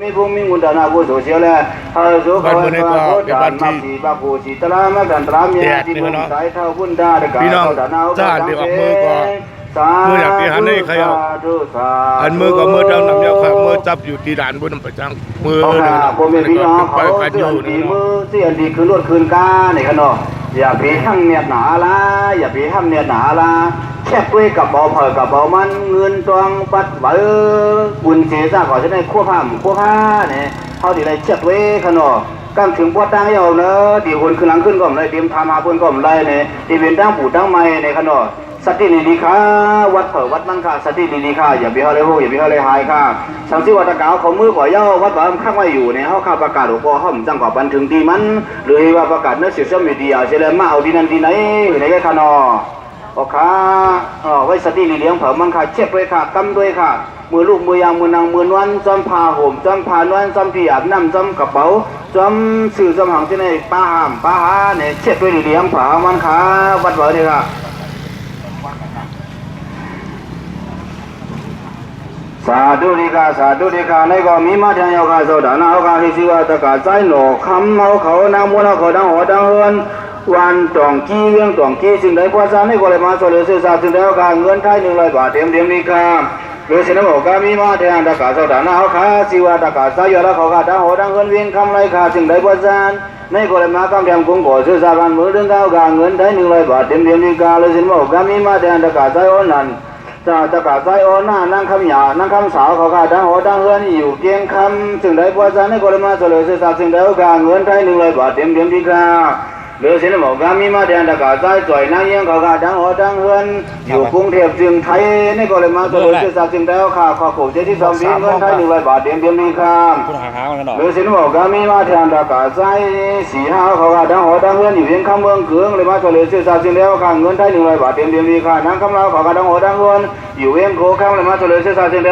มีภูมิมุนดานาบุโสเชียวแหละสุขวัฒน์โคดานมาสีบาปูสีตระมาดันตระเมียที่บุญสายเท่าบุญดาเด็กพี่น้องจ้าเดี๋ยวมือก็มืออยากตีหันนี่ใครเอาอันมือก็มือเจ้านำยาขามือจับอยู่ที่ด่านบนประจังมือเนี่ยนะพี่น้องเขาเดือนดีมือเสียดีคืนรวดคืนกาเนี่ยขนมอย่าไปห้ำเนียดหนาละอย่าไปห้ำเนียดหนาละแค่ด้วยกับเบาเผยกับเบามันเงินตองปัดไหวบุญเสียซะขอจะได้ขั้วผ้าเนี่ยเขาดีเลยเช็ดด้วยขนมกำถึงปวดตั้งเอาเนอะดีคนขึ้นหลังขึ้นก่อนเลยเตรียมทำมาเพื่อนก่อนเลยเนี่ยดีเป็นตั้งปู่ตั้งไม้ในขนมสติดีค่ะวัดเผยวัดนั่งค่ะสติดีค่ะอย่าไปเขาเลยโหอย่าไปเขาเลยหายค่ะสังสิวัตกาวเขามือขอย่อวัดบ้านข้างไว้อยู่ในเขาข้าประกาศหลวงพ่อเขาจังกว่าบันทึงดีมันหรือว่าประกาศเนื้อเสียสมิดีอาเฉลยมาเอาดีนั่นดีไหนในแค่ขนอโอ้ค่ะไว้สติเลี้ยงเผยมันค่ะเช็คด้วยค่ะกำด้วยค่ะมือลูกมือยางมือนางมือนวันจอมผ้าห่มจอมผ้านวลจอมผีอาบน้ำจอมกระเป๋าจอมสื่อจอมหางที่ในป้าหามป้าหาเนี่ยเช็คด้วยเลี้ยงเผยมันค่ะวัดเผยนี่ค่ะสาธุดีกาสาธุดีกาในก็มีมาทางยาวกาโซดานาเอากาฮิซิวาตะกาใจหนอคำเอาเขานางมวนเอาเขาดังหัวดังเฮือนวันตองกี้เรื่องตองกี้สิ่งใดกว่าซาในก็เลยมาสเลยสื่อสารสิ่งใดเอากาเงินไทย100 บาทเต็มดีกาโดยเสนอบอกกามีมาทางตะกาโซดานาเอาคาซิวาตะกาใจยอดเขากาดังหัวดังเฮือนเวียงคำไรคาสิ่งใดกว่าซาในก็เลยมากำแพงกุ้งก่อสื่อสารบ้านมือเรื่องเอากาเงินไทย100 บาทเต็มดีกาเลยเสนอบอกกามีมาทางตะกาใจอ่อนนั้นจะตะกาใจอ่อนหน้านั่งคำหยานั่งคำสาวเขากาดังหัวดังเฮือนอยู่เกียงคำสิ่งใดกว่าซาในก็เลยมาสเลยสื่อสารสิ่งใดเอากาเงินไทย100 บาทเต็มดีกาเรือเสนบอกกามีมาแดนตะกาใจจ่อยนางเยี่ยงเขากาดังหัวดังเฮือนอยู่กรุงเทพจึงไทยนี่ก็เลยมาสเลยสื่อสารสิ่งใดเอาค่าขอโขเจที่2 ปีเงินไทย100 บาทเต็มดีกาเรือเสนบอกกามีมาแดนตะกาใจ4-5เขากาดังหัวดังเฮือนอยู่เพียงคำเมืองเกืองเลยมาสเลยสื่อสารสิ่งใดเอาค่าเงินไทย100 บาทเต็มดีกานางคำลาวเขากาดังหัวดังเฮือนอยู่เวียงโคคำเลยมาสเลยสื่อสารสิ่งใด